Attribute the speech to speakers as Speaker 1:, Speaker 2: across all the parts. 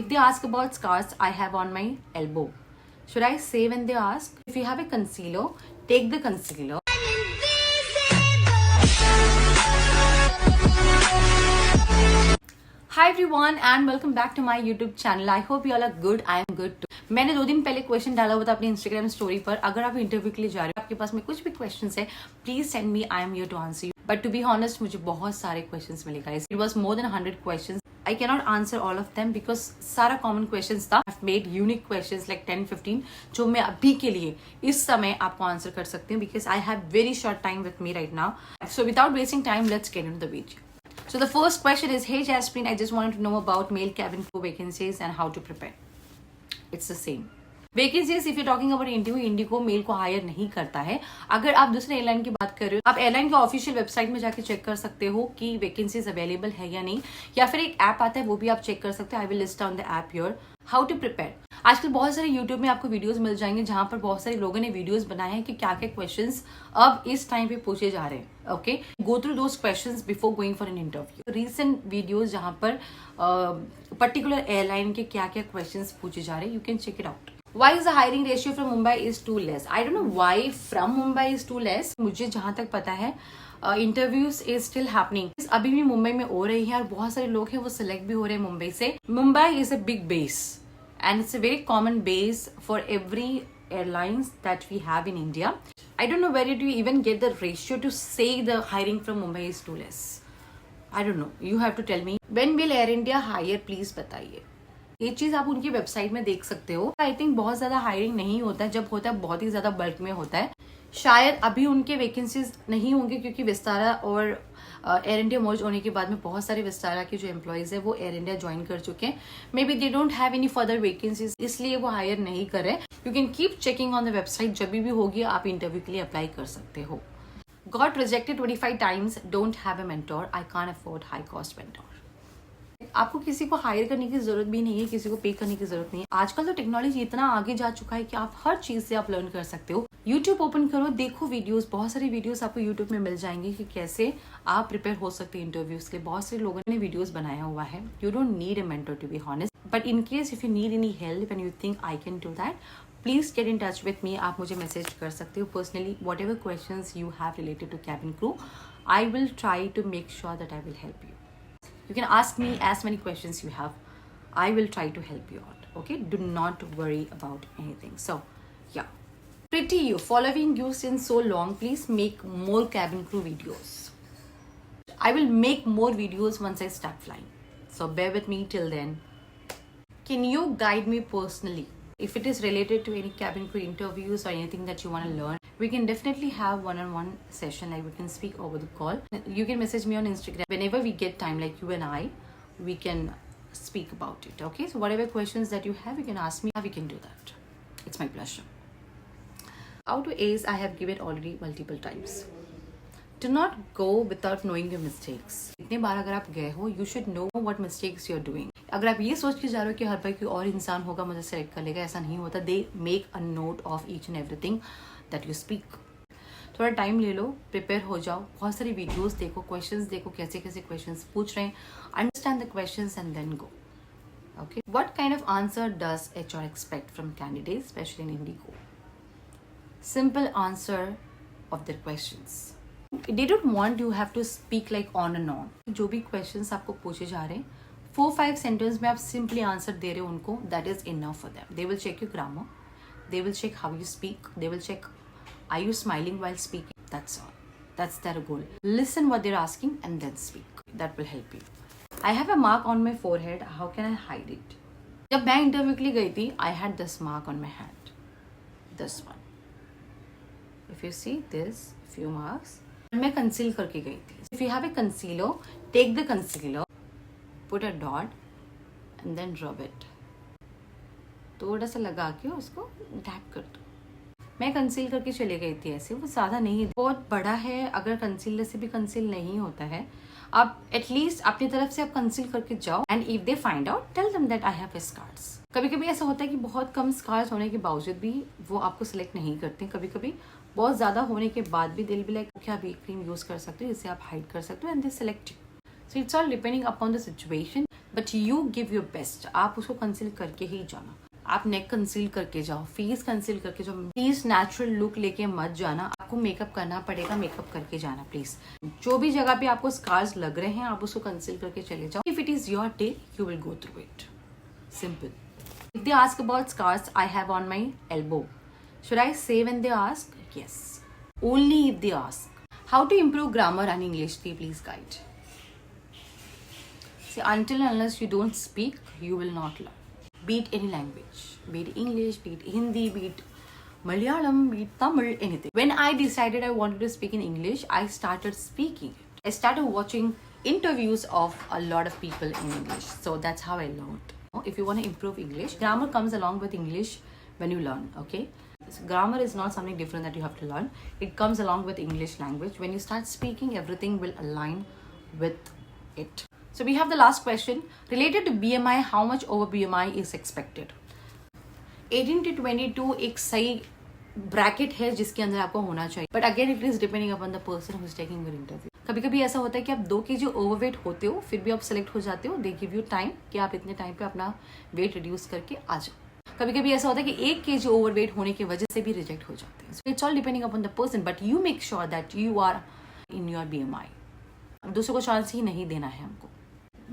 Speaker 1: If they ask about scars I have on my elbow, should I say when they ask? If you have a concealer, take the concealer. Hi everyone and welcome back to my YouTube channel. I hope you all are good. I am good too. मैंने 2 दिन पहले question डाला हुआ था अपनी Instagram story पर. अगर आप इंटरव्यू के लिए जा रहे हो, आपके पास में कुछ भी क्वेश्चंस है, please send me. I am here to answer you. But to be honest, मुझे बहुत सारे क्वेश्चंस मिले guys. It was more than 100 questions. I cannot answer all of them because सारा common questions था. I've made unique questions like 10-15 जो मैं अभी के लिए इस समय आपको आंसर कर सकती हूँ because I have very short time with me right now. So without wasting time, let's get into the video. So the first question is, hey Jasmine, I just wanted to know about male cabin crew vacancies and how to prepare. It's the same. Vacancies if you talking about IndiGo male को hire नहीं करता है. अगर आप दूसरे airline की बात कर रहे हो, आप एयरलाइन के ऑफिशियल वेबसाइट में जाके चेक कर सकते हो कि वैकेंसीज अवेलेबल है या नहीं, या फिर एक ऐप आता है वो भी आप चेक कर सकते हो. I will list on the app your. How to prepare. आजकल बहुत सारे यूट्यूब में आपको वीडियोस मिल जाएंगे जहां पर बहुत सारे लोगों ने वीडियोस बनाए हैं कि क्या क्या क्वेश्चंस अब इस टाइम पे पूछे जा रहे हैं. Okay, go through those questions before going for an interview. Recent videos जहां पर पर्टिकुलर एयरलाइन के क्या क्या क्वेश्चंस पूछे जा रहे हैं, you can check it out. Why is the hiring ratio from Mumbai is too less? I don't know why from Mumbai is too less. मुझे जहां तक पता है इंटरव्यूज इज स्टिल हैपनिंग. अभी भी मुंबई में हो रही है और बहुत सारे लोग हैं वो सिलेक्ट भी हो रहे हैं मुंबई से. Mumbai is a big base and it's a very common base for every airlines that we have in India. I don't know where do you even get the ratio to say the hiring from Mumbai is too less. I don't know. You have to tell me. When will Air India hire? Please बताइए. ये चीज आप उनकी website में देख सकते हो. I think बहुत ज्यादा हायरिंग नहीं होता है. जब होता है बहुत ही ज्यादा बल्क में होता है. शायद अभी उनके वैकेंसीज नहीं होंगे क्योंकि विस्तारा और एयर इंडिया मर्ज होने के बाद में बहुत सारे विस्तारा के जो एम्प्लॉयज है वो एयर इंडिया ज्वाइन कर चुके हैं. May be they don't have any further vacancies, इसलिए वो हायर नहीं कर रहे. You can keep checking on the website. जब भी होगी आप इंटरव्यू के लिए अप्लाई कर सकते हो. Got rejected 25 times. Don't have a mentor. I can't afford high cost mentor. आपको किसी को हायर करने की जरूरत भी नहीं है, किसी को पे करने की जरूरत नहीं है. आजकल तो टेक्नोलॉजी इतना आगे जा चुका है कि आप हर चीज से आप लर्न कर सकते हो. यूट्यूब ओपन करो, देखो वीडियोस. बहुत सारी वीडियोस आपको यूट्यूब में मिल जाएंगे कि कैसे आप प्रिपेयर हो सकते हैं इंटरव्यूज के. बहुत सारे लोगों ने वीडियोस बनाया हुआ है. You don't need a mentor to be honest, but in case if you need any help and you think I can do that, please get in touch with me. आप मुझे मैसेज कर सकते हो personally. Whatever questions you have related to cabin crew, I will try to make sure that I will help you. You can ask me as many questions you have. I will try to help you out. Okay? Do not worry about anything. So, yeah. Pretty you. Following you since so long. Please make more cabin crew videos. I will make more videos once I start flying. So, bear with me till then. Can you guide me personally? If it is related to any cabin crew interviews or anything that you want to learn, we can definitely have one-on-one session. Like we can speak over the call. You can message me on Instagram whenever we get time. Like you and I, we can speak about it. Okay. So whatever questions that you have, you can ask me. We can do that. It's my pleasure. How to ace? I have given already multiple times. Do not go without knowing your mistakes. इतने बार अगर आप गए हो, you should know what mistakes you are doing. अगर आप ये सोच के जा रहे हो कि हर बार कोई और इंसान होगा मुझे सेलेक्ट कर लेगा, ऐसा नहीं होता. They make a note of each and everything that you speak. थोड़ा टाइम ले लो, प्रिपेयर हो जाओ, बहुत सारी वीडियोस देखो, क्वेश्चंस देखो, कैसे कैसे क्वेश्चंस पूछ रहे हैं. Understand the questions and then go. Okay. What kind of answer does HR expect from candidates specially in IndiGo? Simple answer of their questions. They don't want you have to speak like on and on. जो भी questions आपको पूछे जा रहे हैं, 4-5 sentence में आप simply answer दे रहे हो उनको, that is enough for them. They will check your grammar. They will check how you speak. They will check are you smiling while speaking. That's all. That's their goal. Listen what they're asking and then speak. That will help you. I have a mark on my forehead. How can I hide it? जब मैं interview के लिए गई थी, I had this mark on my hand. This one. If you see this, few marks. मैं conceal करके गई थी. If you have a concealer, take the concealer, put a dot and then rub it. थोड़ा सा लगा के उसको tap कर दो. मैं कंसील करके चले गई थी ऐसे. वो ज़्यादा नहीं, बहुत बड़ा है. अगर कंसीलर से भी कंसील नहीं होता है, आप एटलीस्ट अपनी तरफ से आप कंसील करके जाओ. And if they find out, tell them that I have scars. कभी कभी ऐसा होता है कि बहुत कम स्कार्स होने के बावजूद भी वो आपको सिलेक्ट नहीं करते. कभी कभी बहुत ज़्यादा होने के बाद भी दिल भी लाइक क्या आप एक क्रीम यूज़ कर सकते हो जिससे आप हाइड कर सकते हो and they select you. So it's all depending upon the situation. But you give your best. आप उसको कंसील करके ही जाना. आप नेक कंसील करके जाओ, फेस कंसील करके जाओ. प्लीज नेचुरल लुक लेके मत जाना. आपको मेकअप करना पड़ेगा, मेकअप करके जाना प्लीज. जो भी जगह पे आपको स्कार्स लग रहे हैं आप उसको कंसील करके चले जाओ. If it is your day you will go through it. Simple. If they ask about scars I have on my elbow, should I say when they ask? Yes. Only if they ask. How to improve grammar and English? Please guide. See, until and unless you don't speak, you will not learn. Be it any language. Be it English, be it Hindi, be it Malayalam, be it Tamil, anything. When I decided I wanted to speak in English, I started speaking it. I started watching interviews of a lot of people in English. So that's how I learned. If you want to improve English, grammar comes along with English when you learn, okay? So grammar is not something different that you have to learn. It comes along with English language. When you start speaking, everything will align with it. So we have the last question. Related to BMI, how much over BMI is expected? 18 to 22 एक सही bracket है जिसके अंदर आपको होना चाहिए. But again it is depending upon the person who is taking your interview. कभी कभी ऐसा होता है कि आप 2 kg ओवरवेट होते हो फिर भी आप सेलेक्ट हो जाते हो. दे गिव यू टाइम कि आप इतने टाइम पे अपना वेट रिड्यूस करके आ जाओ. कभी कभी ऐसा होता है कि 1 kg ओवरवेट होने की वजह से भी रिजेक्ट हो जाते हैं. So it's all depending upon the person. But you make sure that you are in your BMI. दूसरों को चांस ही नहीं देना है हमको.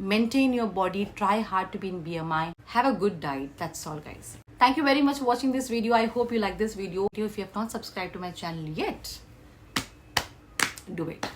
Speaker 1: Maintain your body, try hard to be in BMI, have a good diet. That's all guys. Thank you very much for watching this video. I hope you like this video. If you have not subscribed to my channel yet, do it.